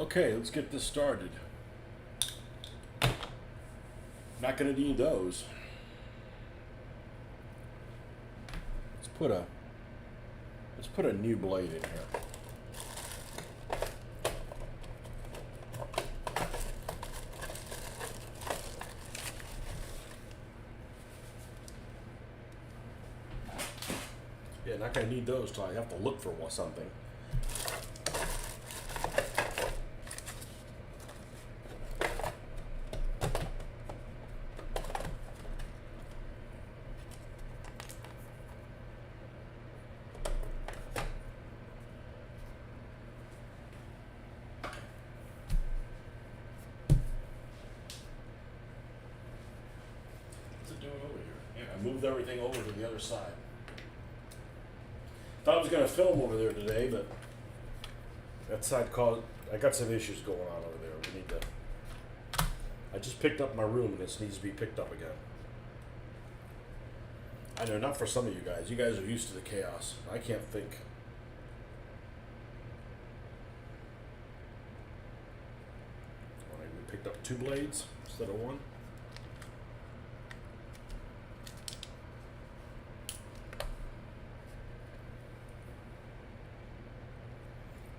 Okay, let's get this started. Not gonna need those. Let's put a new blade in here. Yeah, not gonna need those till I have to look for something. What's it doing over here? Yeah, I moved everything over to the other side. Thought I was gonna film over there today, but that side I got some issues going on over there. We need to. I just picked up my room and this needs to be picked up again. I know, not for some of you guys. You guys are used to the chaos. I can't think. Alright, we picked up 2 blades instead of 1.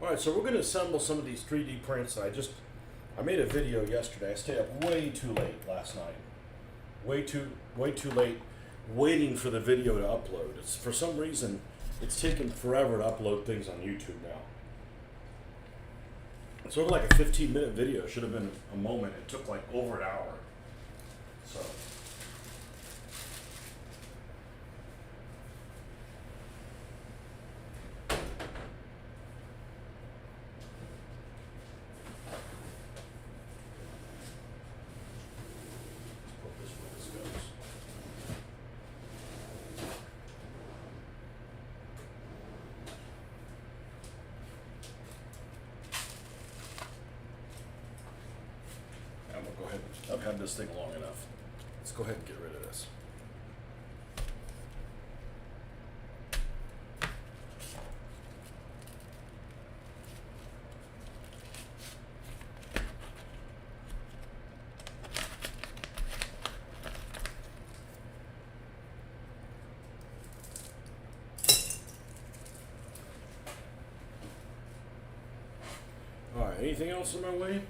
Alright, so we're going to assemble some of these 3D prints. I made a video yesterday. I stayed up way too late last night. Way too late waiting for the video to upload. For some reason, it's taken forever to upload things on YouTube now. It's sort of like a 15-minute video. It should have been a moment. It took like over an hour. So. I've had this thing long enough. Let's go ahead and get rid of this. All right, anything else in my way?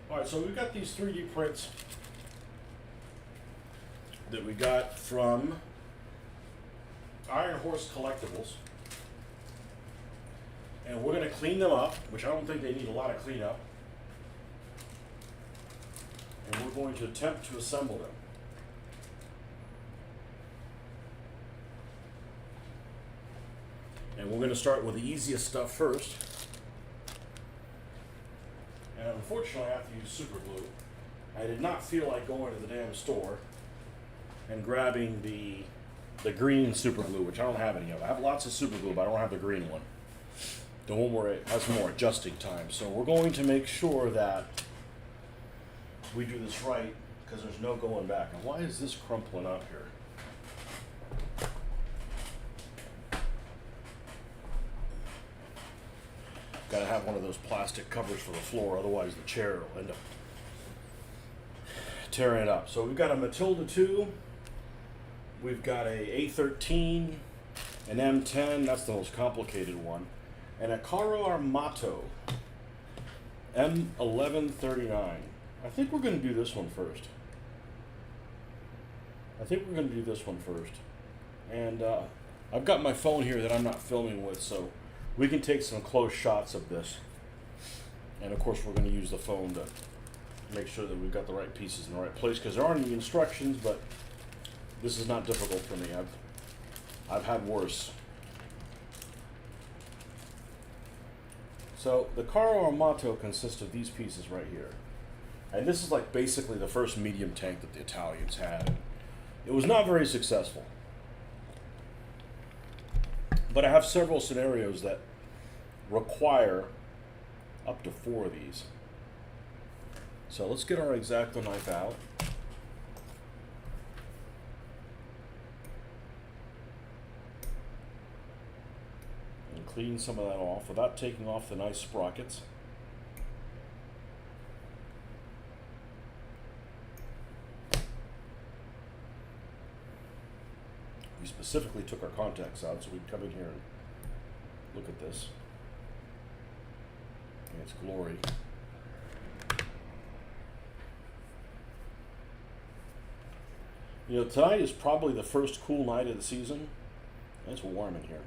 All right, so we've got these 3D prints that we got from Iron Horse Collectibles. And we're going to clean them up, which I don't think they need a lot of cleanup. And we're going to attempt to assemble them. And we're going to start with the easiest stuff first. And unfortunately, I have to use super glue. I did not feel like going to the damn store and grabbing the green super glue, which I don't have any of. I have lots of super glue, but I don't have the green one. The one where it has more adjusting time. So we're going to make sure that we do this right, because there's no going back. And why is this crumpling up here? Got to have one of those plastic covers for the floor, otherwise the chair will end up tearing it up. So we've got a Matilda 2, we've got a A13, an M10, that's the most complicated one, and a Caro Armato M1139. I think we're going to do this one first. And I've got my phone here that I'm not filming with, so we can take some close shots of this. And of course we're going to use the phone to make sure that we've got the right pieces in the right place, because there aren't any instructions, but this is not difficult for me. I've had worse. So the Caro Armato consists of these pieces right here. And this is like basically the first medium tank that the Italians had. It was not very successful. But I have several scenarios that require up to 4 of these. So let's get our X-Acto knife out. And clean some of that off without taking off the nice sprockets. specifically took our contacts out so we'd come in here and look at this. And its glory. You know, tonight is probably the first cool night of the season. It's warm in here.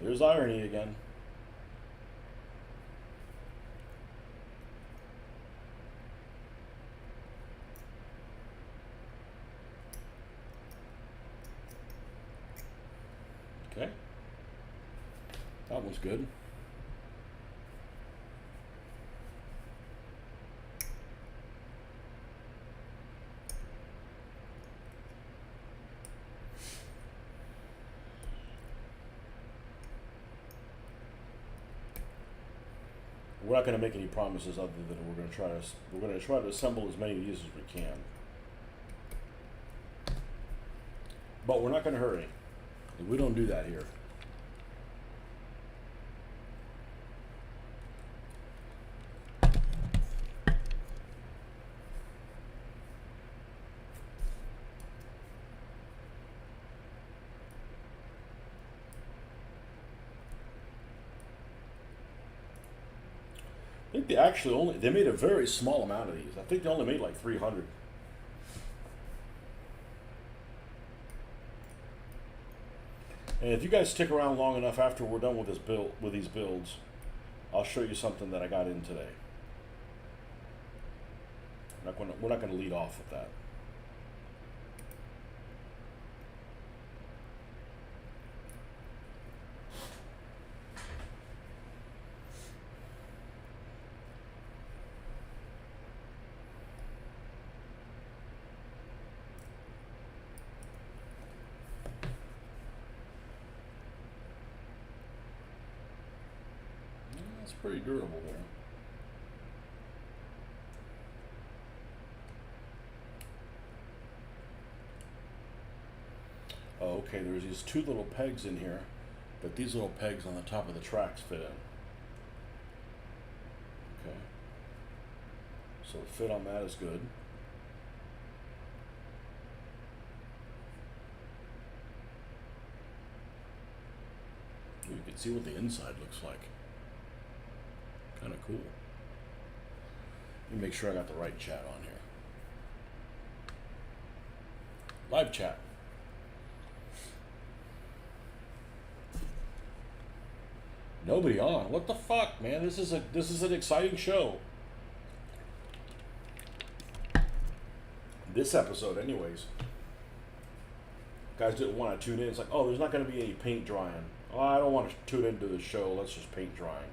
There's irony again. Okay. That one's good. We're not going to make any promises other than we're going to try to assemble as many of these as we can. But we're not going to hurry. We don't do that here. I think they made a very small amount of these. I think they only made like 300. And if you guys stick around long enough after we're done with these builds, I'll show you something that I got in today. We're not going to lead off with that. That's pretty durable there. Oh, okay, there's these two little pegs in here, but these little pegs on the top of the tracks fit in. Okay. So the fit on that is good. You can see what the inside looks like. Kind of cool. Let me make sure I got the right chat on here. Live chat. Nobody on. What the fuck, man? This is an exciting show. This episode, anyways. Guys didn't want to tune in. It's like, oh, there's not going to be any paint drying. Oh, I don't want to tune into the show. Let's just paint drying.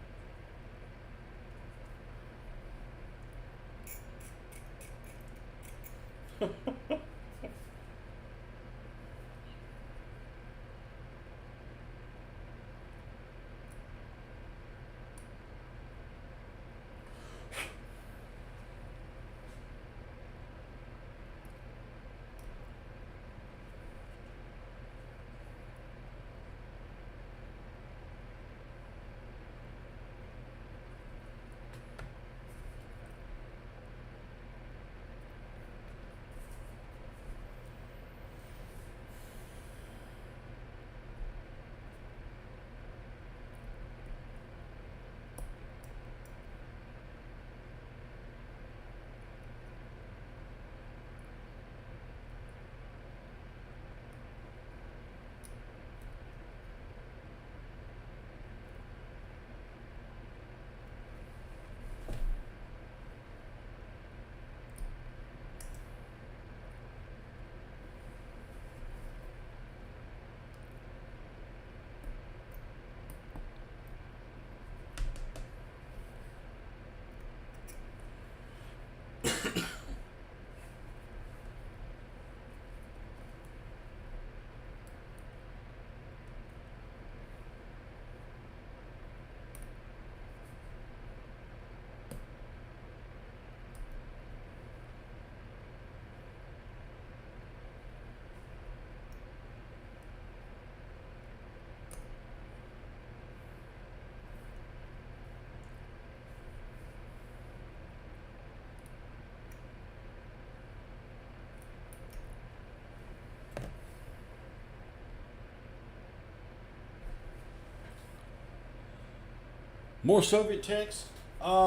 More Soviet tanks? Only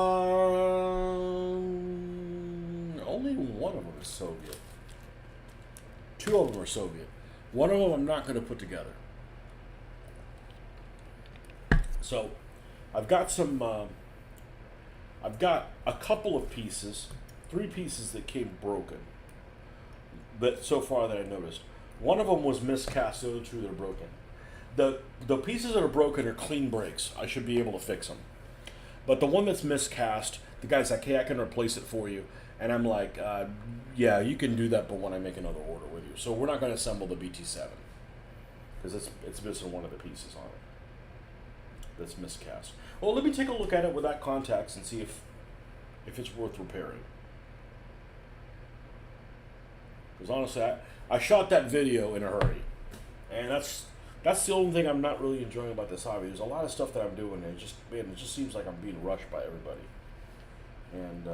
one of them is Soviet. Two of them are Soviet. One of them I'm not going to put together. So, I've got some. I've got a couple of pieces, 3 pieces that came broken. But so far that I noticed, one of them was miscast. The other 2 that are broken. The pieces that are broken are clean breaks. I should be able to fix them. But the one that's miscast, the guy's like, "Hey, I can replace it for you." And I'm like, "Yeah, you can do that, but when I make another order with you." So we're not going to assemble the BT7 because it's missing one of the pieces on it. That's miscast. Well, let me take a look at it with that context and see if it's worth repairing. Because honestly, I shot that video in a hurry, and that's the only thing I'm not really enjoying about this hobby. There's a lot of stuff that I'm doing, and it just seems like I'm being rushed by everybody. And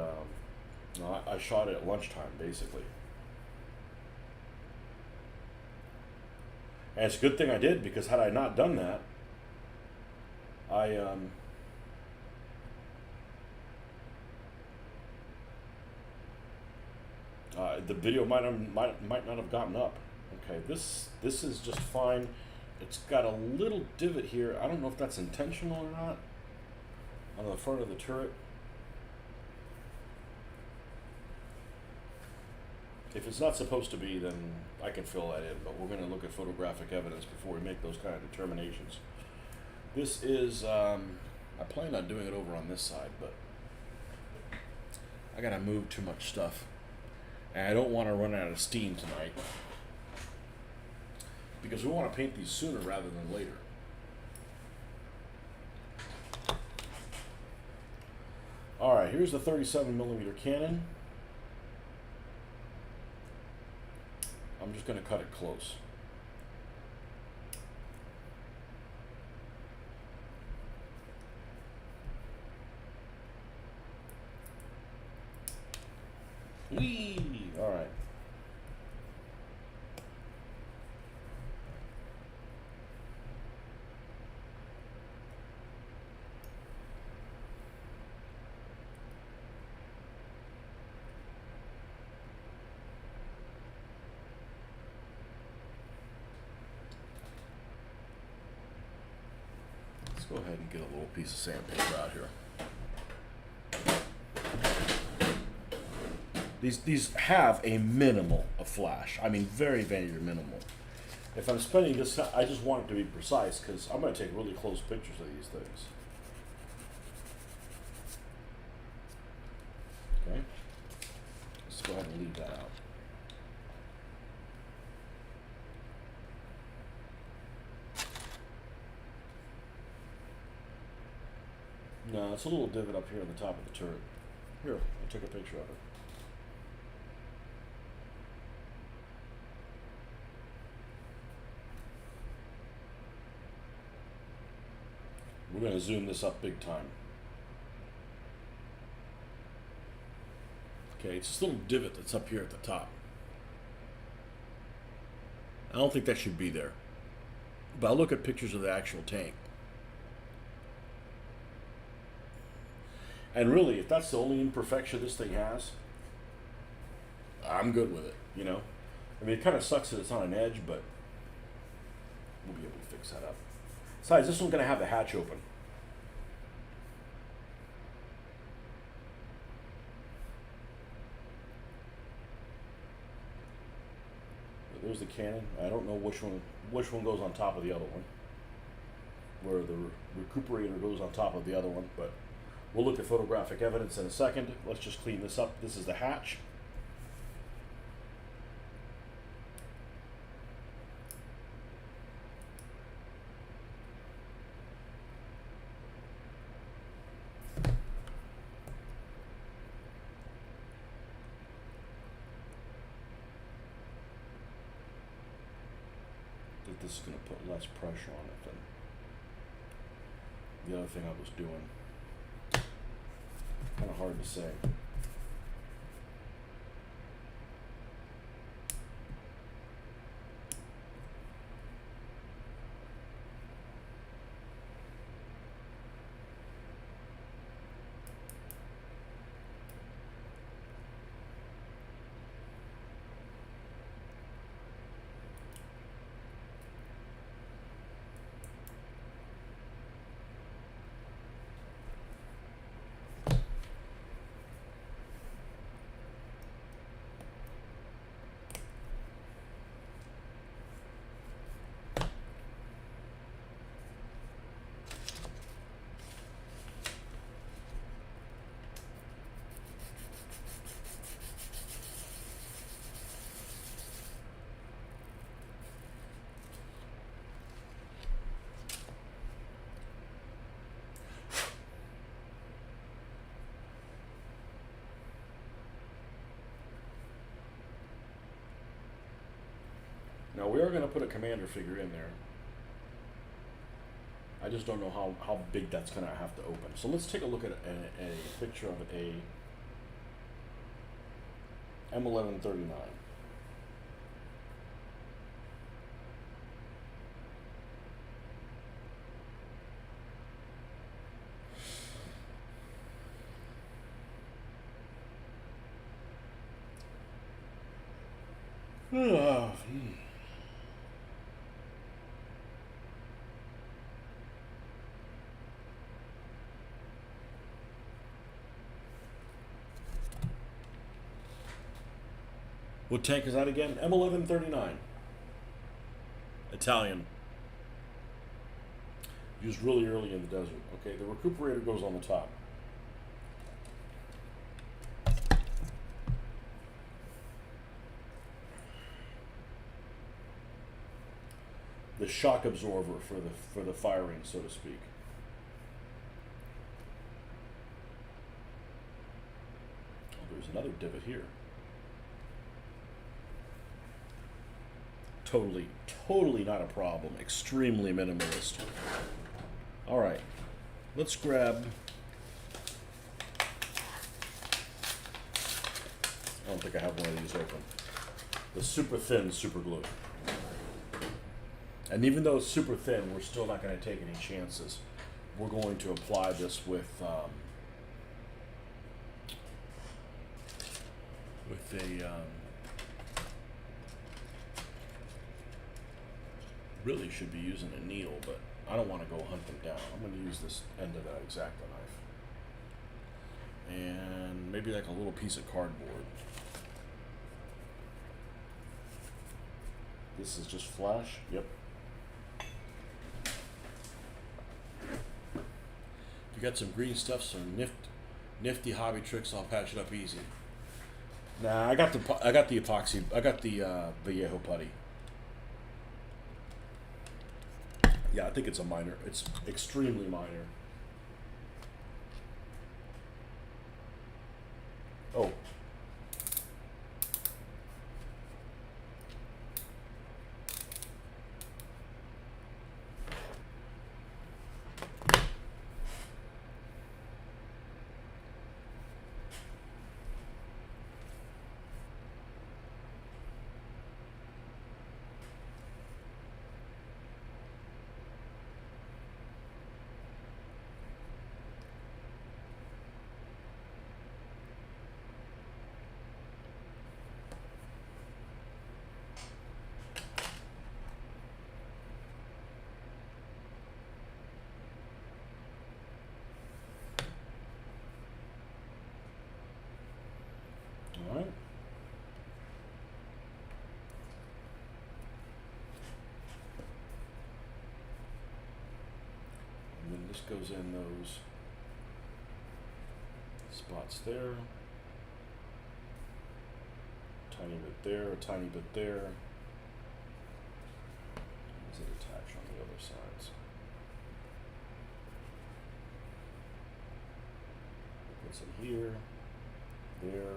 I shot it at lunchtime, basically. And it's a good thing I did, because had I not done that, the video might not have gotten up. Okay, this is just fine. It's got a little divot here. I don't know if that's intentional or not on the front of the turret. If it's not supposed to be, then I can fill that in, but we're going to look at photographic evidence before we make those kind of determinations. This is, I plan on doing it over on this side, but I got to move too much stuff. And I don't want to run out of steam tonight, because we want to paint these sooner rather than later. Alright, here's the 37mm cannon. I'm just going to cut it close. Whee! Alright. Let's go ahead and get a little piece of sandpaper out here. These have a minimal of flash. I mean, very, very minimal. If I'm spending this, I just want it to be precise, because I'm going to take really close pictures of these things. Okay. Let's go ahead and leave that out. No, it's a little divot up here on the top of the turret. Here, I took a picture of it. We're going to zoom this up big time. Okay, it's this little divot that's up here at the top. I don't think that should be there. But I'll look at pictures of the actual tank. And really, if that's the only imperfection this thing has, I'm good with it, you know? I mean, it kind of sucks that it's on an edge, but we'll be able to fix that up. Besides, this one's going to have the hatch open. There's the cannon. I don't know which one goes on top of the other one. Where the recuperator goes on top of the other one, but we'll look at photographic evidence in a second. Let's just clean this up. This is the hatch. This is going to put less pressure on it than the other thing I was doing. Kind of hard to say. Now we are going to put a commander figure in there. I just don't know how big that's going to have to open. So let's take a look at a picture of a M1139. What tank is that again? M1139. Italian. Used really early in the desert. Okay, the recuperator goes on the top. The shock absorber for the firing, so to speak. Oh, there's another divot here. Totally not a problem. Extremely minimalist. All right, let's grab. I don't think I have one of these open. The super thin super glue. And even though it's super thin, we're still not going to take any chances. We're going to apply this with a really should be using a needle, but I don't want to go hunt them down. I'm going to use this end of that X-Acto knife. And maybe like a little piece of cardboard. This is just flash? Yep. If you got some green stuff, some nifty hobby tricks, I'll patch it up easy. Nah, I got the epoxy. I got the Vallejo putty. Yeah, I think it's a minor. It's extremely minor. Oh. All right. And then this goes in those spots there. Tiny bit there, a tiny bit there. Does it attach on the other sides? Put some here, there.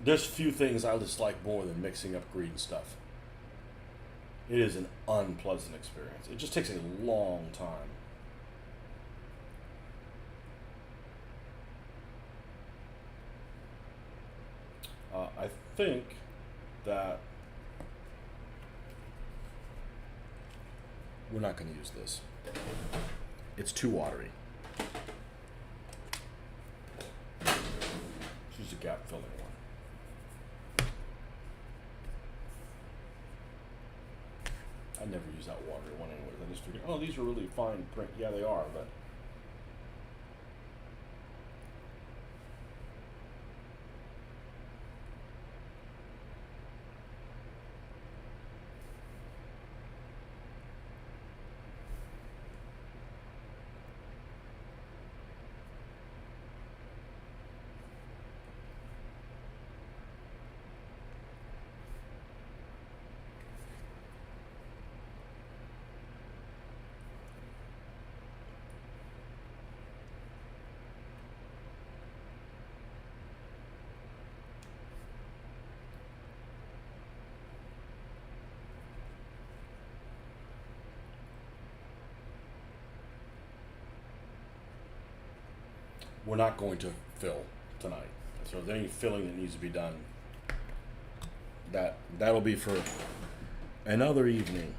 There's few things I dislike more than mixing up green stuff. It is an unpleasant experience. It just takes a long time. I think that we're not going to use this. It's too watery. Let's use a gap filling one. I never use that watery one anyways. I just figured, oh, these are really fine print. Yeah, they are, but we're not going to fill tonight. So if there's any filling that needs to be done, that'll be for another evening.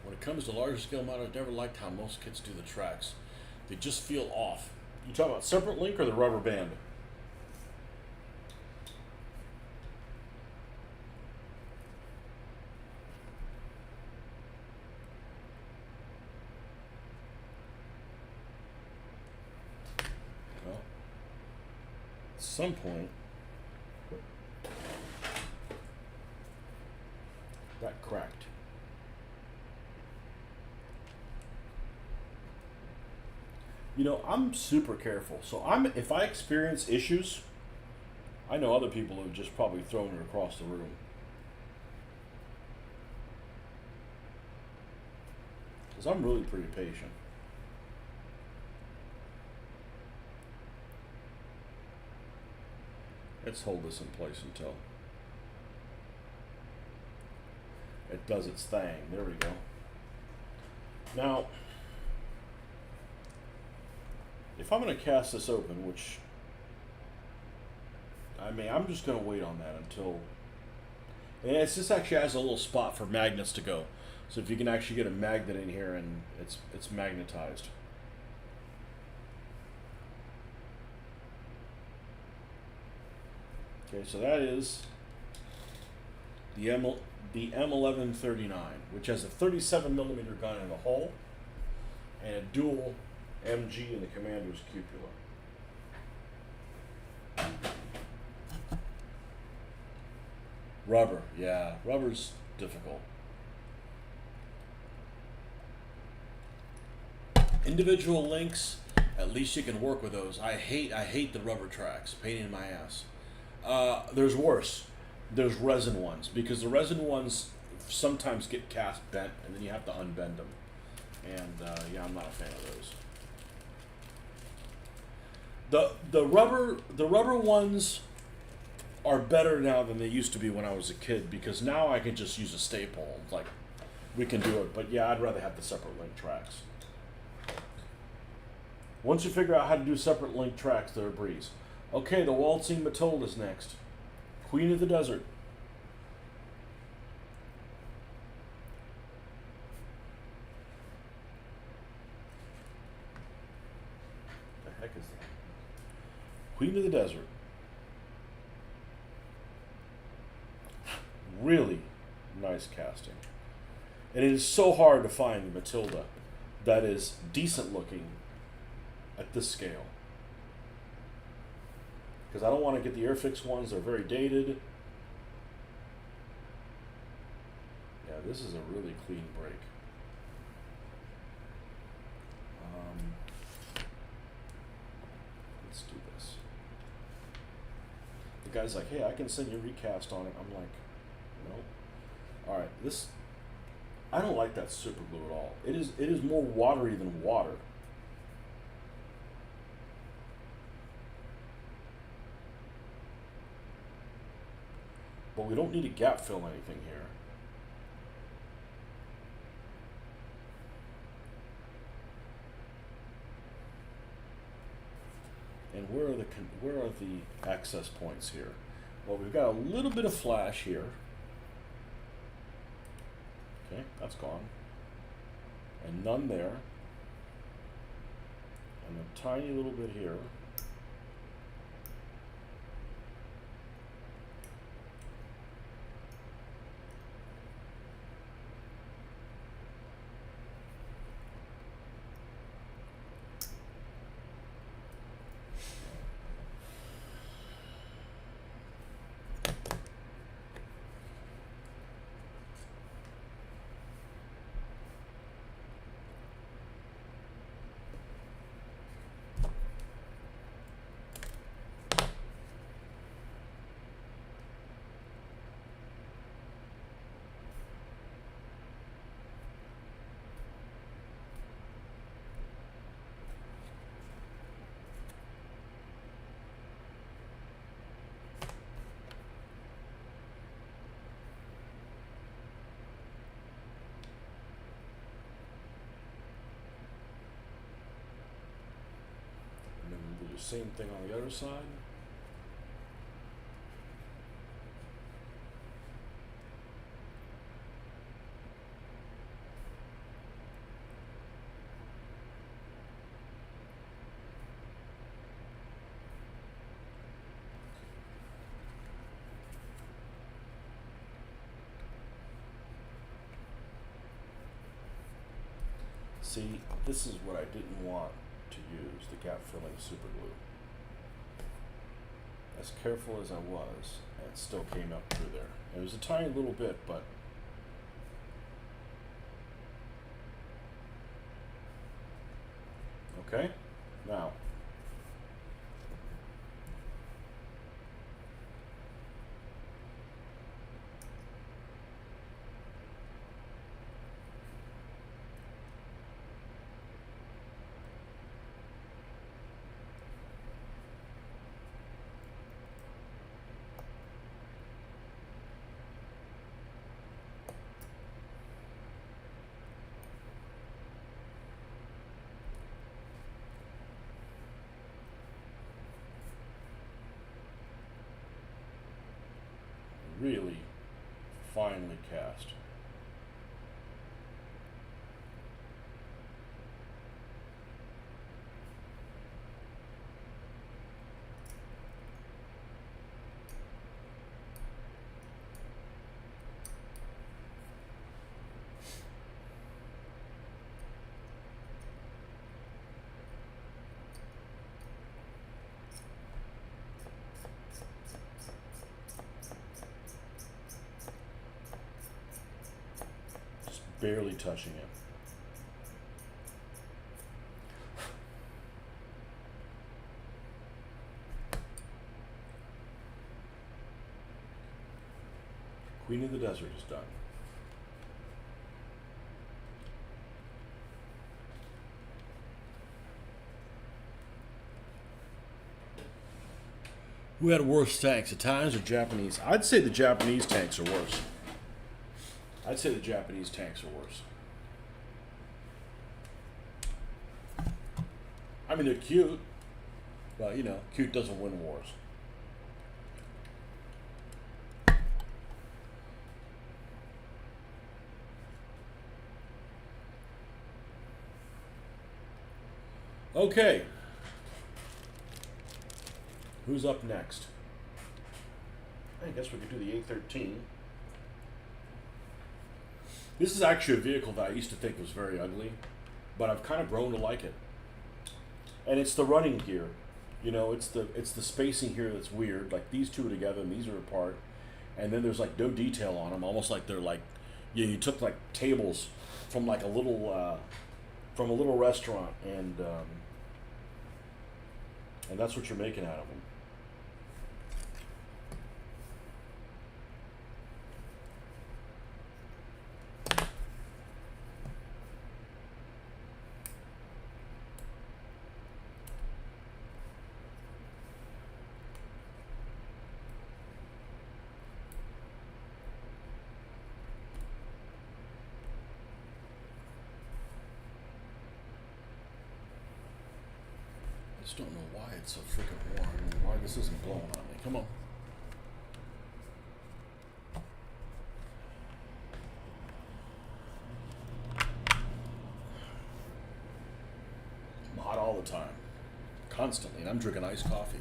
When it comes to larger scale models, I've never liked how most kits do the tracks. They just feel off. You talking about separate link or the rubber band? Well, at some point, that cracked. You know, I'm super careful. So if I experience issues, I know other people have just probably thrown it across the room. Because I'm really pretty patient. Let's hold this in place until it does its thing. There we go. Now, if I'm going to cast this open, which, I mean, I'm just going to wait on that until, and this actually has a little spot for magnets to go. So if you can actually get a magnet in here and it's magnetized. Okay, so that is the M1139, which has a 37 millimeter gun in the hull and a dual MG in the commander's cupola. Rubber, yeah, rubber's difficult. Individual links, at least you can work with those. I hate the rubber tracks, pain in my ass. There's worse. There's resin ones, because the resin ones sometimes get cast bent, and then you have to unbend them. And yeah, I'm not a fan of those. The rubber ones are better now than they used to be when I was a kid, because now I can just use a staple. Like, we can do it, but yeah, I'd rather have the separate link tracks. Once you figure out how to do separate link tracks, they're a breeze. Okay, the waltzing Matilda's next. Queen of the Desert. The heck is that? Queen of the Desert. Really nice casting. And it is so hard to find a Matilda that is decent looking at this scale. Because I don't want to get the Airfix ones, they're very dated. Yeah, this is a really clean break. Let's do this. The guy's like, hey, I can send you a recast on it. I'm like, no. Alright, this, I don't like that super glue at all. It is more watery than water. But we don't need to gap fill anything here. And where are the access points here? Well, we've got a little bit of flash here. Okay, that's gone. And none there. And a tiny little bit here. Same thing on the other side. See, this is what I didn't want to use, the gap filling super glue. As careful as I was, it still came up through there. It was a tiny little bit, but okay. Now, really finely cast. Just barely touching it. Queen of the Desert is done. Who had worse tanks, the Thais or Japanese? I'd say the Japanese tanks are worse. I'd say the Japanese tanks are worse. I mean, they're cute, but you know, cute doesn't win wars. Okay. Who's up next? I guess we could do the A13. This is actually a vehicle that I used to think was very ugly, but I've kind of grown to like it. And it's the running gear. You know, it's the spacing here that's weird. Like these two are together and these are apart. And then there's like no detail on them, almost like they're like, you took like tables from like a little restaurant and that's what you're making out of them. I just don't know why it's so freaking warm and why this isn't blowing on me. Come on. I'm hot all the time. Constantly. And I'm drinking iced coffee.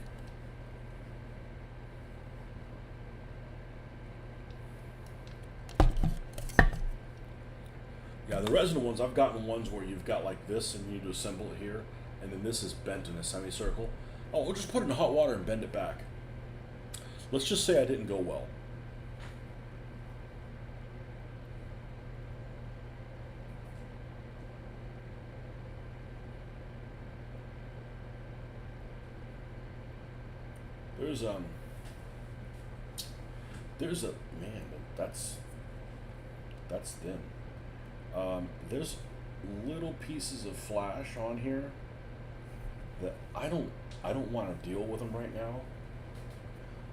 Yeah, the resin ones, I've gotten ones where you've got like this and you need to assemble it here. And then this is bent in a semicircle. Oh, we'll just put it in hot water and bend it back. Let's just say I didn't go well. There's a man, that's thin. There's little pieces of flash on here that I don't want to deal with them right now.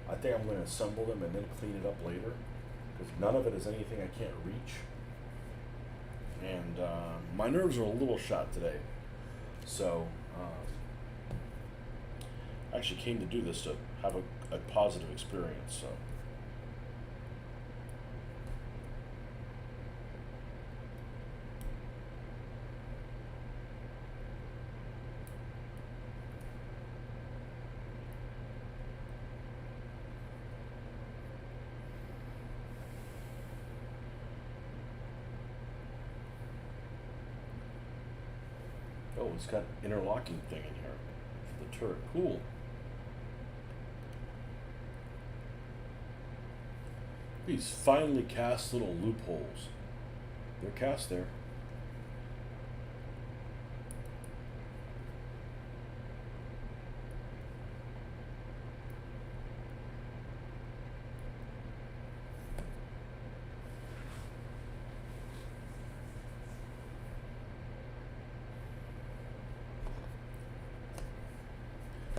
I think I'm going to assemble them and then clean it up later because none of it is anything I can't reach. And my nerves are a little shot today, so actually came to do this to have a positive experience. So. Oh, it's got interlocking thing in here for the turret. Cool. These finely cast little loopholes. They're cast there.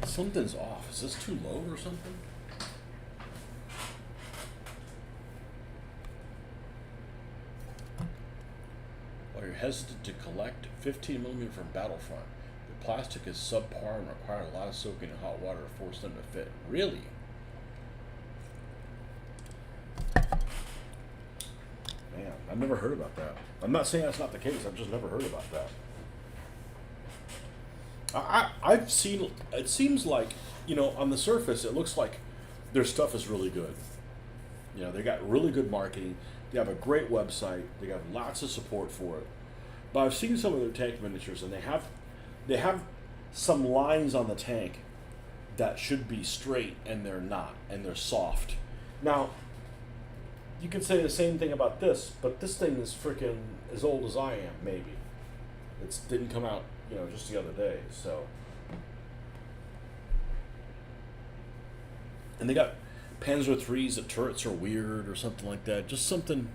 Something's off. Is this too low or something? While you're hesitant to collect 15mm from Battlefront, the plastic is subpar and required a lot of soaking in hot water to force them to fit. Really? Man, I've never heard about that. I'm not saying that's not the case. I've just never heard about that. I've seen, it seems like, on the surface, it looks like their stuff is really good. They got really good marketing. They have a great website. They got lots of support for it. But I've seen some of their tank miniatures, and they have some lines on the tank that should be straight, and they're not, and they're soft. Now, you can say the same thing about this, but this thing is freaking as old as I am, maybe. It didn't come out, just the other day, so. And they got Panzer IIIs, the turrets are weird or something like that. Just something.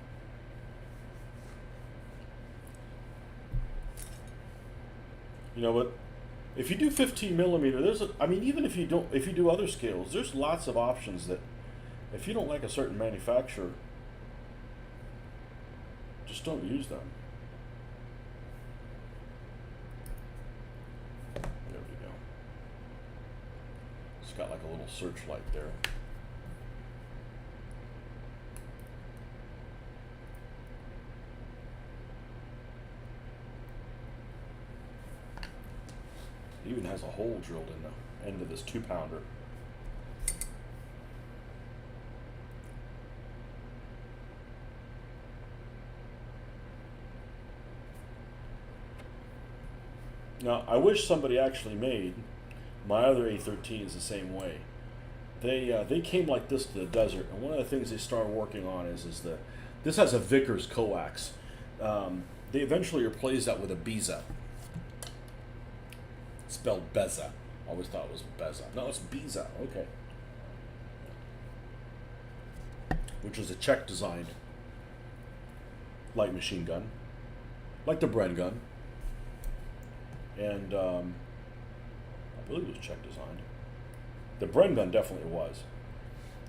But if you do 15mm, even if you do other scales, there's lots of options that, if you don't like a certain manufacturer, just don't use them. There we go. It's got like a little searchlight there. It even has a hole drilled in the end of this 2-pounder. Now, I wish somebody actually made my other A13s the same way. They came like this to the desert, and one of the things they started working on is this has a Vickers coax. They eventually replaced that with a Beza. Spelled Beza. Always thought it was Beza. No, it's Beza. Okay. Which was a Czech designed light machine gun, like the Bren gun. And I believe it was Czech designed. The Bren gun definitely was.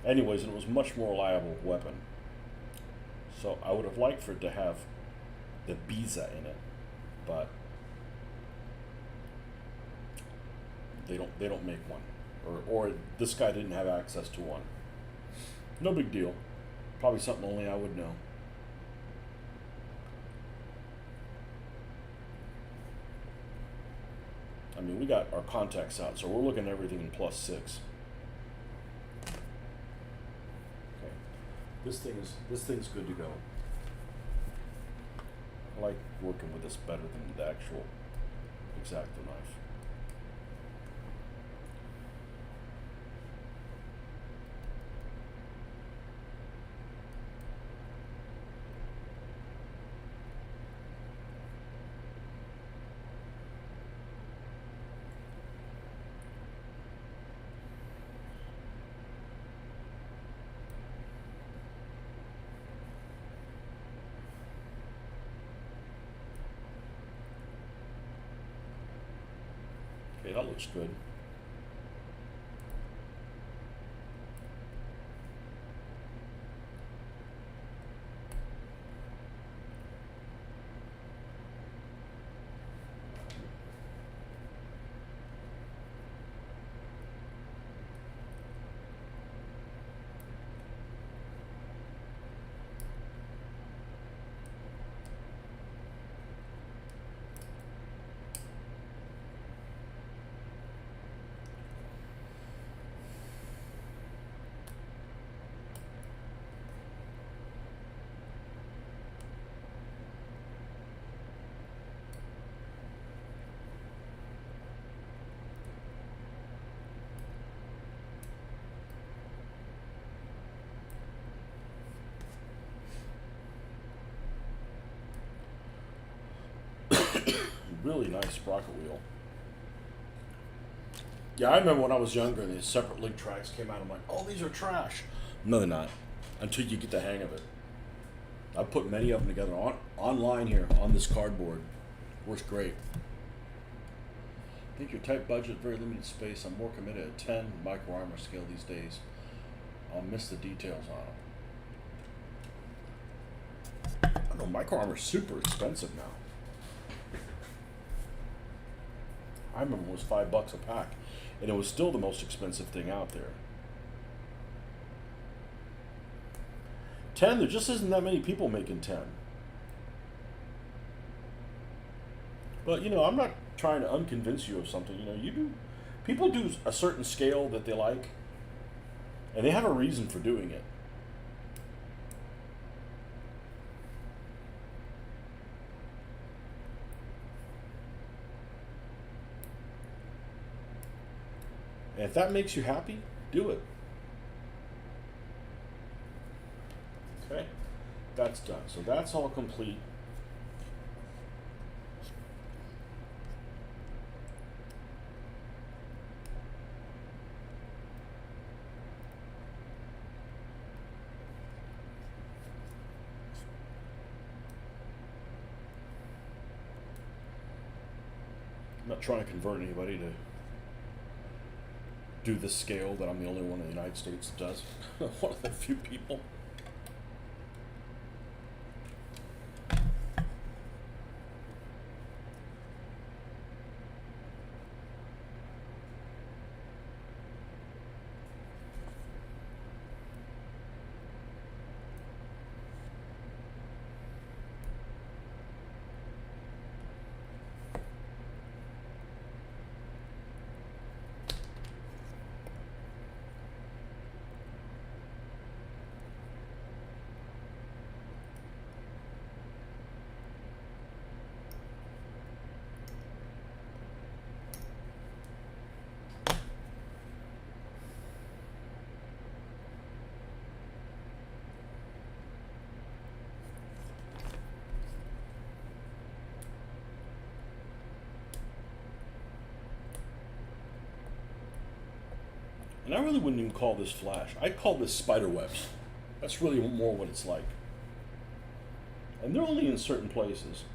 Anyways, it was a much more reliable weapon. So I would have liked for it to have the Beza in it, but they don't make one, or this guy didn't have access to one. No big deal. Probably something only I would know. I mean, we got our contacts out, so we're looking at everything in +6. Okay, this thing's good to go. I like working with this better than the actual X-Acto knife. Okay, that looks good. Really nice sprocket wheel. Yeah, I remember when I was younger and these separate link tracks came out. I'm like, oh, these are trash. No, they're not. Until you get the hang of it. I've put many of them together online here on this cardboard. Works great. I think your tight budget, very limited space. I'm more committed to 10 micro armor scale these days. I'll miss the details on them. I know micro armor's super expensive now. I remember it was $5 a pack, and it was still the most expensive thing out there. 10, there just isn't that many people making 10. But you know, I'm not trying to unconvince you of something. You know, people do a certain scale that they like, and they have a reason for doing it. And if that makes you happy, do it. Okay, that's done. So that's all complete. I'm not trying to convert anybody to do this scale that I'm the only one in the United States that does. One of the few people. And I really wouldn't even call this flash. I'd call this spider webs. That's really more what it's like. And they're only in certain places.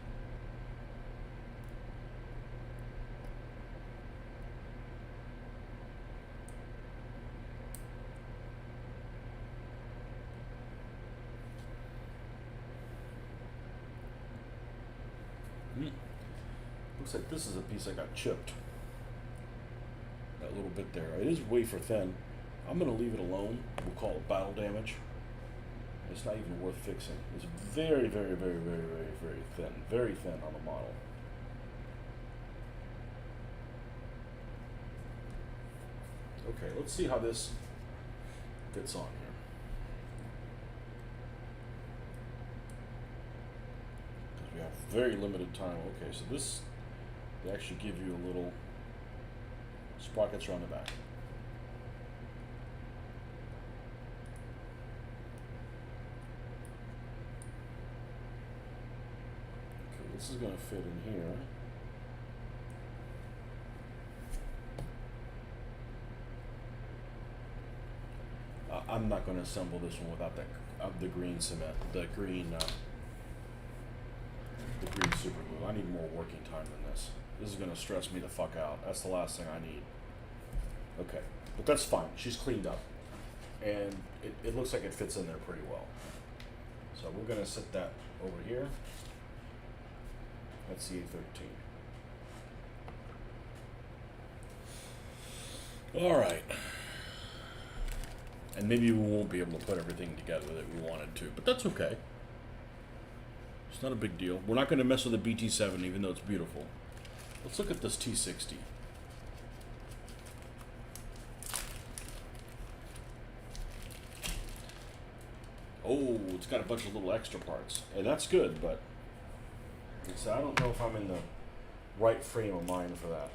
Looks like this is a piece I got chipped. That little bit there. It is wafer thin. I'm going to leave it alone. We'll call it battle damage. It's not even worth fixing. It's very, very, very, very, very, very thin. Very thin on the model. Okay, let's see how this fits on here. Because we have very limited time. Okay, so this, they actually give you a little sprockets around the back. Okay, this is going to fit in here. I'm not going to assemble this one without the green cement, the green super glue. I need more working time than this. This is going to stress me the fuck out. That's the last thing I need. Okay, but that's fine. She's cleaned up, and it looks like it fits in there pretty well. So we're going to set that over here. That's the A13. All right. And maybe we won't be able to put everything together that we wanted to, but that's okay. It's not a big deal. We're not going to mess with the BT7, even though it's beautiful. Let's look at this T60. Oh, it's got a bunch of little extra parts, and that's good, but so I don't know if I'm in the right frame of mind for that.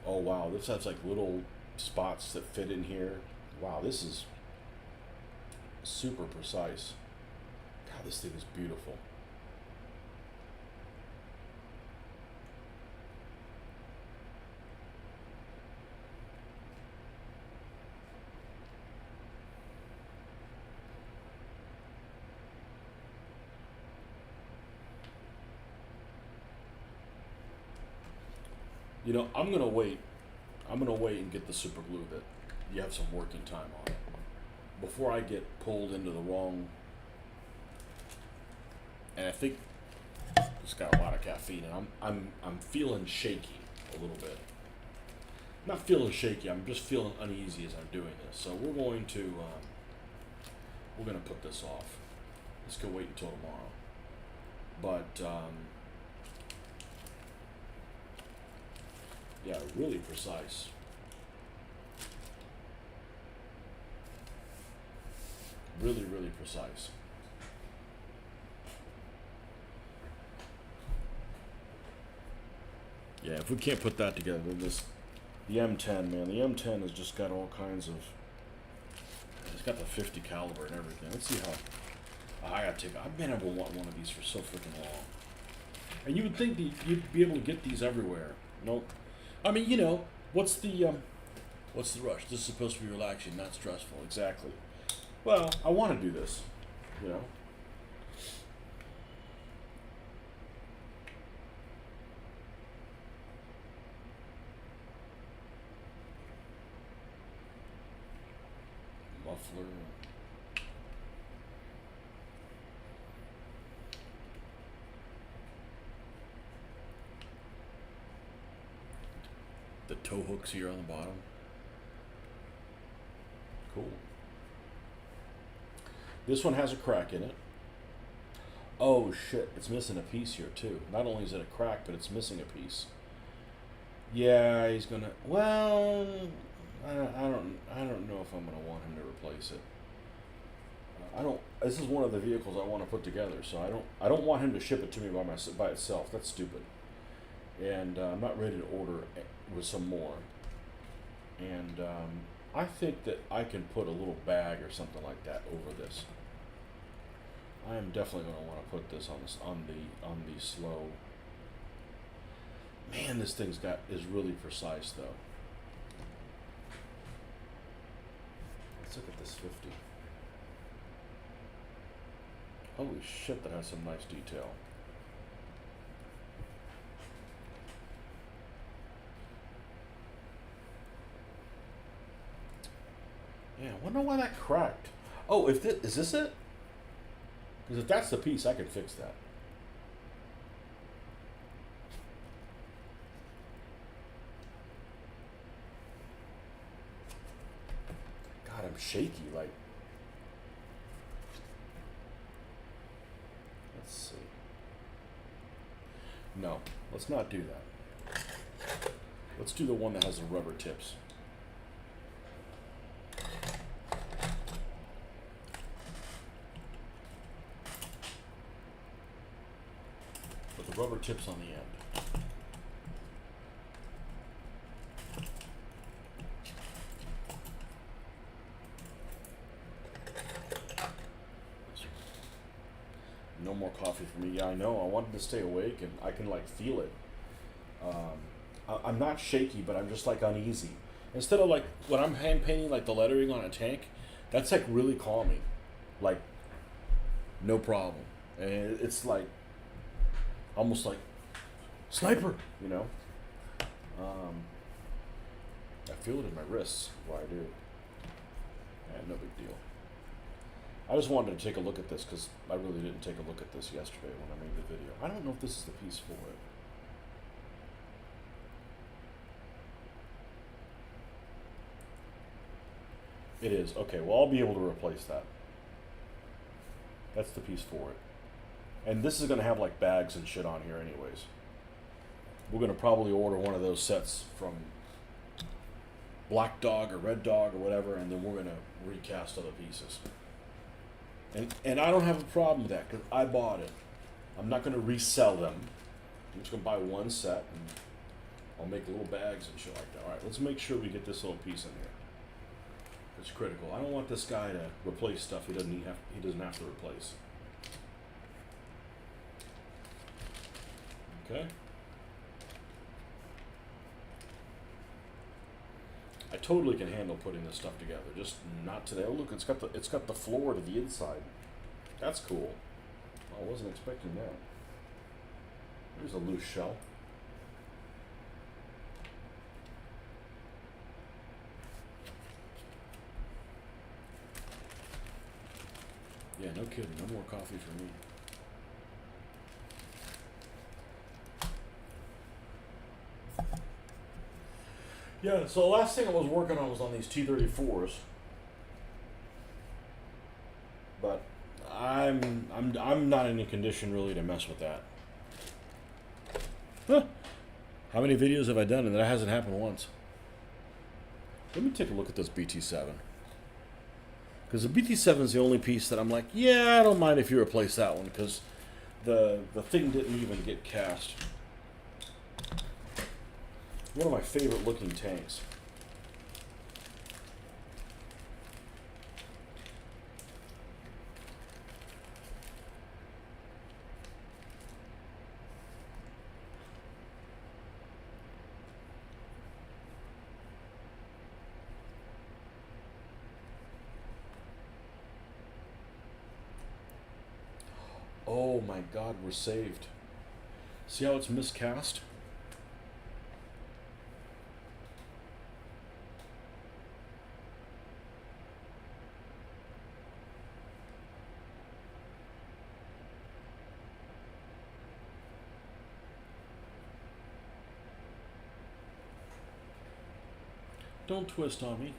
Oh wow, this has like little spots that fit in here. Wow, this is super precise. God, this thing is beautiful. You know, I'm gonna wait. I'm gonna wait and get the super glue that you have some working time on it before I get pulled into the wrong. And I think it's got a lot of caffeine, and I'm feeling shaky a little bit. Not feeling shaky. I'm just feeling uneasy as I'm doing this. So we're gonna put this off. Let's go wait until tomorrow. But yeah, really precise. Really, really precise. Yeah, if we can't put that together, then the M10, man, the M10 has just got all kinds of. It's got the 50 caliber and everything. Let's see how. I gotta take. I've been able to want one of these for so freaking long. And you would think that you'd be able to get these everywhere. Nope. I mean, you know, what's the rush? This is supposed to be relaxing, not stressful. Exactly. Well, I want to do this, you know. Muffler. The tow hooks here on the bottom. Cool. This one has a crack in it. Oh shit, it's missing a piece here too. Not only is it a crack, but it's missing a piece. Yeah, he's gonna. Well, I don't know if I'm gonna want him to replace it. I don't. This is one of the vehicles I want to put together, so I don't want him to ship it to me by itself. That's stupid. And I'm not ready to order with some more. And I think that I can put a little bag or something like that over this. I am definitely going to want to put this on the slow. Man, this thing's is really precise though. Let's look at this 50. Holy shit, that has some nice detail. Yeah, I wonder why that cracked. Oh, is this it? Because if that's the piece, I can fix that. God, I'm shaky. Like, let's see. No, let's not do that. Let's do the one that has the rubber tips. With the rubber tips on the end. No more coffee for me. Yeah, I know. I wanted to stay awake, and I can like feel it. I'm not shaky, but I'm just like uneasy. Instead of like when I'm hand painting like the lettering on a tank, that's like really calming. Like, no problem. And it's like almost like sniper, you know. I feel it in my wrists. Why I do. Yeah, no big deal. I just wanted to take a look at this because I really didn't take a look at this yesterday when I made the video. I don't know if this is the piece for it. It is. Okay, well, I'll be able to replace that. That's the piece for it. And this is going to have like bags and shit on here anyways. We're going to probably order one of those sets from Black Dog or Red Dog or whatever, and then we're going to recast other pieces. And I don't have a problem with that because I bought it. I'm not going to resell them. I'm just going to buy one set. And I'll make little bags and shit like that. All right, let's make sure we get this little piece in here. It's critical. I don't want this guy to replace stuff he doesn't have to replace. Okay. I totally can handle putting this stuff together. Just not today. Oh, look, it's got the floor to the inside. That's cool. I wasn't expecting that. There's a loose shell. Yeah, no kidding. No more coffee for me. Yeah, so the last thing I was working on was on these T34s. But I'm not in any condition really to mess with that. Huh. How many videos have I done and that hasn't happened once? Let me take a look at this BT7. Because the BT7 is the only piece that I'm like, yeah, I don't mind if you replace that one, because the thing didn't even get cast. One of my favorite looking tanks. Oh my God, we're saved. See how it's miscast? Don't twist on me.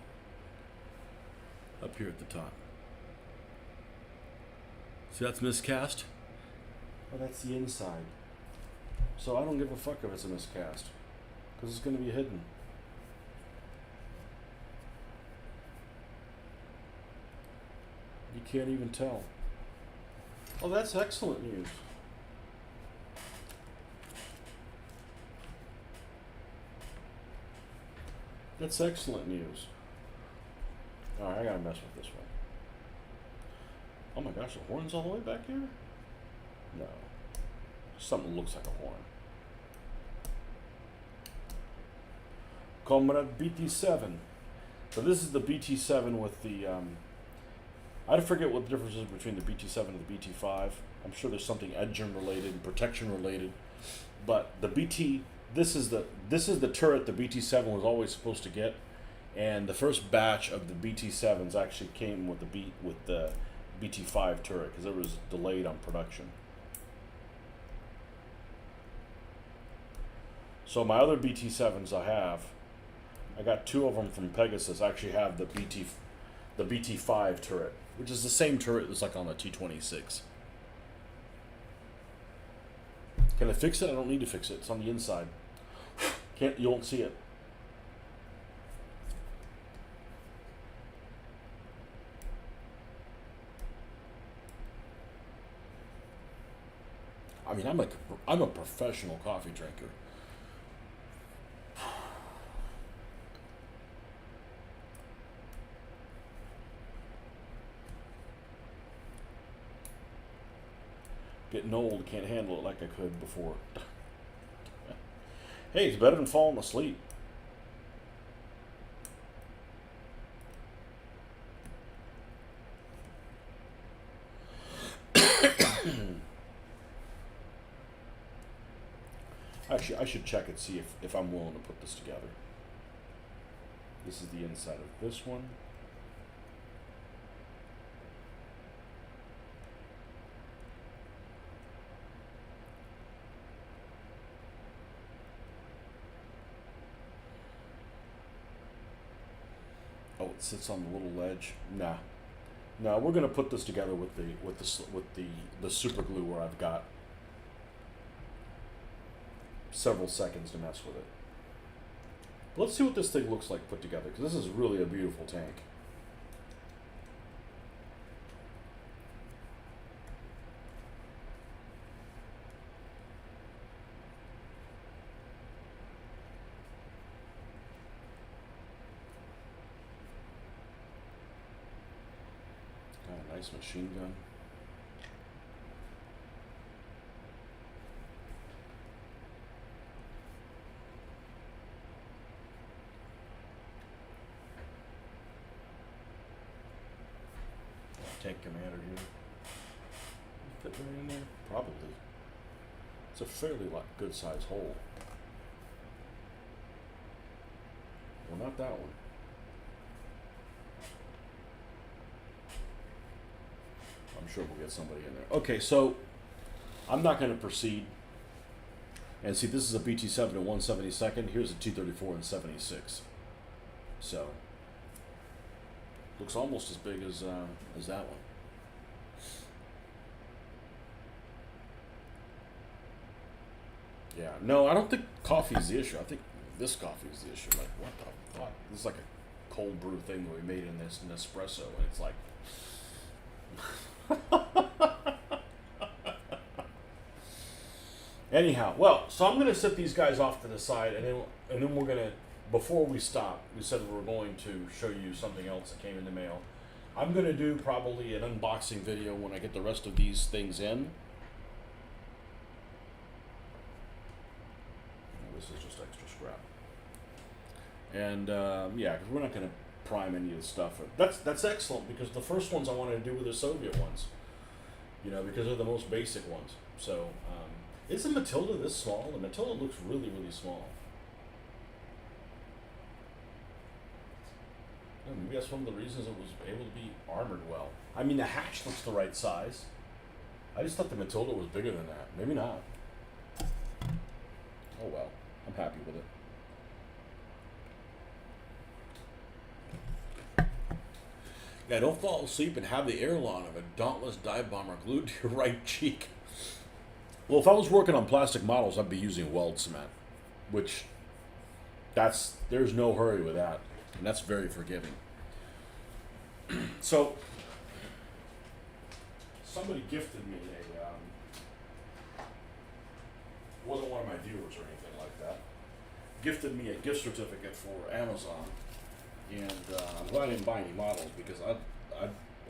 Up here at the top. See, that's miscast? Oh, that's the inside. So I don't give a fuck if it's a miscast, because it's going to be hidden. You can't even tell. Oh, that's excellent news. That's excellent news. Alright, I gotta mess with this one. Oh my gosh, the horn's all the way back here? No. Something looks like a horn. Comrade BT7. So this is the BT7 with the, I forget what the difference is between the BT7 and the BT5. I'm sure there's something engine related, protection related. But the BT, this is the turret the BT7 was always supposed to get. And the first batch of the BT7s actually came with the BT5 turret, because it was delayed on production. So my other BT7s I got 2 of them from Pegasus. I actually have the BT5 turret, which is the same turret that's like on the T26. Can I fix it? I don't need to fix it. It's on the inside. You won't see it. I mean, I'm a professional coffee drinker. Getting old, can't handle it like I could before. Hey, it's better than falling asleep. Actually, I should check and see if I'm willing to put this together. This is the inside of this one. Oh, it sits on the little ledge. Nah, no, we're gonna put this together with the super glue, where I've got several seconds to mess with it. But let's see what this thing looks like put together, because this is really a beautiful tank. nice machine gun. Tank commander here. Fit right in there? Probably. It's a fairly good sized hole. Well, not that one. I'm sure we'll get somebody in there. Okay, so I'm not going to proceed. And see, this is a BT7 at 1/72nd. Here's a T-34 in 76. So looks almost as big as that one. Yeah, no, I don't think coffee is the issue. I think this coffee is the issue. Like, what the fuck? This is like a cold brew thing that we made in this Nespresso, and it's like. Anyhow, well, so I'm gonna set these guys off to the side, and then we're gonna. Before we stop, we said we were going to show you something else that came in the mail. I'm gonna do probably an unboxing video when I get the rest of these things in. This is just extra scrap. And yeah, because we're not going to prime any of the stuff. That's excellent, because the first ones I wanted to do were the Soviet ones. You know, because they're the most basic ones. So, is the Matilda this small? The Matilda looks really, really small. Yeah, maybe that's one of the reasons it was able to be armored well. I mean, the hatch looks the right size. I just thought the Matilda was bigger than that. Maybe not. Oh well. I'm happy with it. Yeah, don't fall asleep and have the airline of a Dauntless dive bomber glued to your right cheek. Well, if I was working on plastic models, I'd be using weld cement, which there's no hurry with that, and that's very forgiving. So, somebody gifted me wasn't one of my viewers or anything like that, gifted me a gift certificate for Amazon, and well, I didn't buy any models because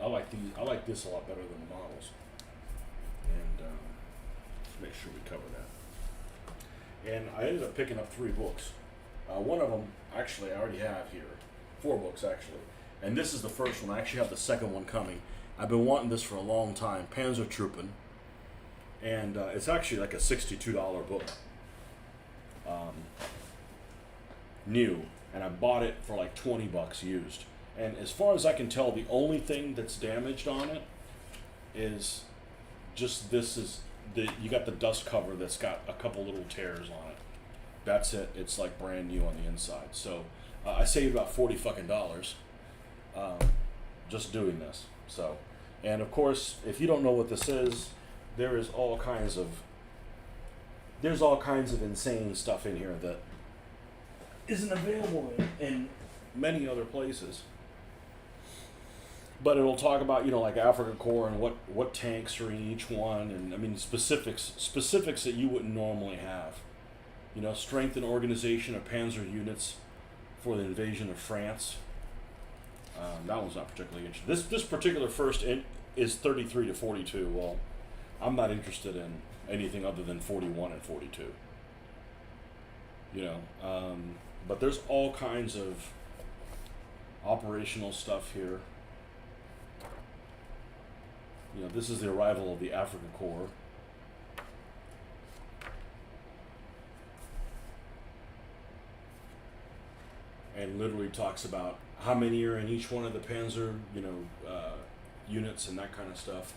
I like these. I like this a lot better than the models, and make sure we cover that. And I ended up picking up 3 books. One of them actually I already have here, 4 books actually, and this is the first one. I actually have the second one coming. I've been wanting this for a long time. Panzertruppen. And it's actually like a $62 book, new, and I bought it for like 20 bucks used. And as far as I can tell, the only thing that's damaged on it is just you got the dust cover that's got a couple little tears on it. That's it. It's like brand new on the inside. So I saved about $40 fucking just doing this. So, and of course, if you don't know what this is, there's all kinds of insane stuff in here that isn't available in many other places. But it'll talk about, like Africa Corps and what tanks are in each one, and I mean specifics that you wouldn't normally have. Strength and organization of panzer units for the invasion of France. That one's not particularly interesting. This particular first is 33 to 42. Well, I'm not interested in anything other than 41 and 42. But there's all kinds of operational stuff here. This is the arrival of the Africa Corps. And literally talks about how many are in each one of the panzer, units and that kind of stuff.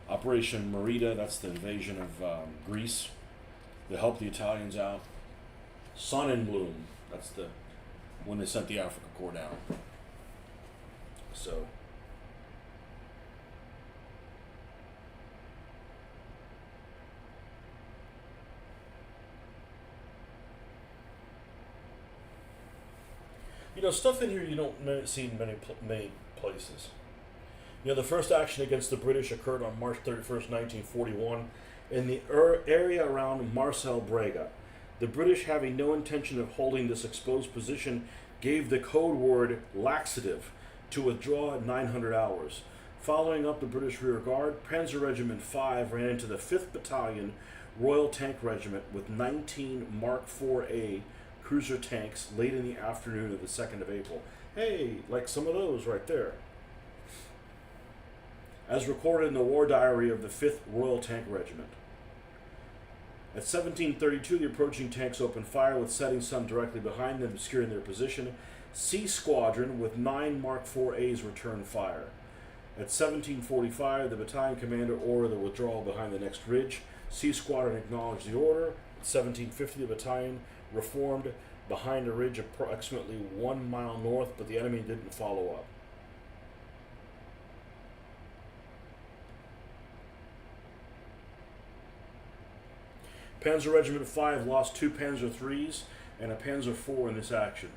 Operation Merida, that's the invasion of Greece. They helped the Italians out. Sonnenblume, that's when they sent the Africa Corps down. So, stuff in here you don't see in many places. The first action against the British occurred on March 31st, 1941, in the area around Marcel Brega. The British, having no intention of holding this exposed position, gave the code word laxative to withdraw at 900 hours. Following up the British rear guard, Panzer Regiment 5 ran into the 5th Battalion Royal Tank Regiment with 19 Mark IV-A cruiser tanks late in the afternoon of the 2nd of April. Hey, like some of those right there. As recorded in the war diary of the 5th Royal Tank Regiment. At 17:32, the approaching tanks opened fire with setting sun directly behind them, obscuring their position. C Squadron with 9 Mark IV-A's returned fire. At 17:45, the battalion commander ordered the withdrawal behind the next ridge. C Squadron acknowledged the order. At 17:50, the battalion reformed behind a ridge approximately 1 mile north, but the enemy didn't follow up. Panzer Regiment 5 lost 2 Panzer III's and a Panzer IV in this action.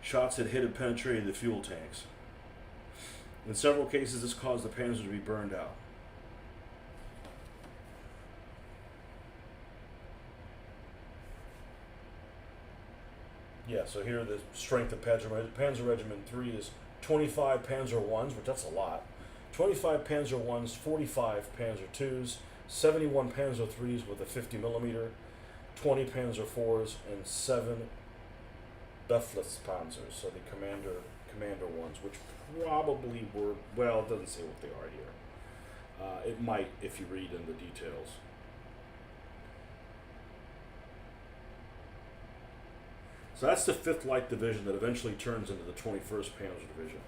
Shots had hit and penetrated the fuel tanks. In several cases, this caused the Panzer to be burned out. Yeah, so here the strength of Panzer Regiment 3 is 25 Panzer 1s, which that's a lot. 25 Panzer 1s, 45 Panzer 2s, 71 Panzer III's with a 50 millimeter, 20 Panzer IVs, and 7 Befehlspanzers, so the commander ones, which probably were, well, it doesn't say what they are here. It might if you read in the details. So that's the 5th Light Division that eventually turns into the 21st Panzer Division.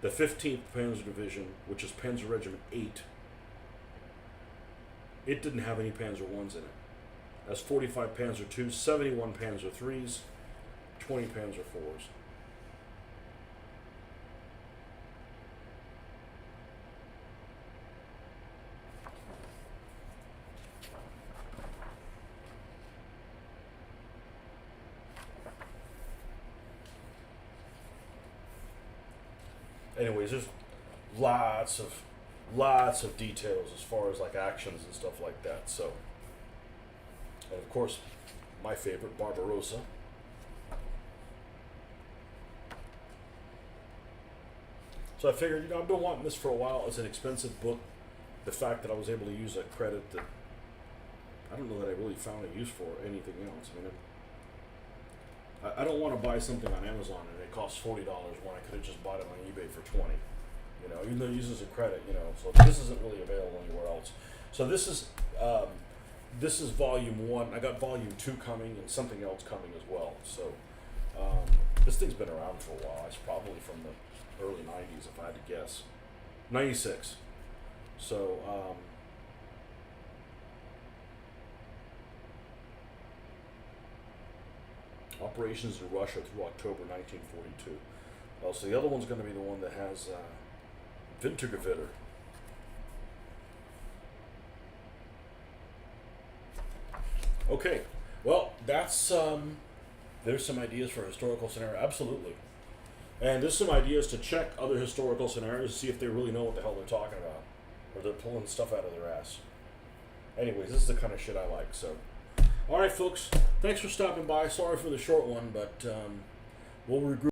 The 15th Panzer Division, which is Panzer Regiment 8, it didn't have any Panzer Is in it. That's 45 Panzer IIs, 71 Panzer IIIs, 20 Panzer IVs. Anyways, there's lots of details as far as like actions and stuff like that. So, and of course, my favorite, Barbarossa. So I figured, I've been wanting this for a while. It's an expensive book. The fact that I was able to use a credit that I don't know that I really found a use for anything else. I mean, I don't want to buy something on Amazon and it costs $40 when I could have just bought it on eBay for $20. Even though it uses a credit, so this isn't really available anywhere else. So this is volume 1. I got volume 2 coming and something else coming as well. So this thing's been around for a while. It's probably from the early 90s, if I had to guess. 96. So operations in Russia through October 1942. So the other one's going to be the one that has Wintergewitter. Okay, well, that's there's some ideas for a historical scenario. Absolutely. And there's some ideas to check other historical scenarios to see if they really know what the hell they're talking about, or they're pulling stuff out of their ass. Anyways, this is the kind of shit I like. So, all right, folks, thanks for stopping by. Sorry for the short one, but we'll regroup.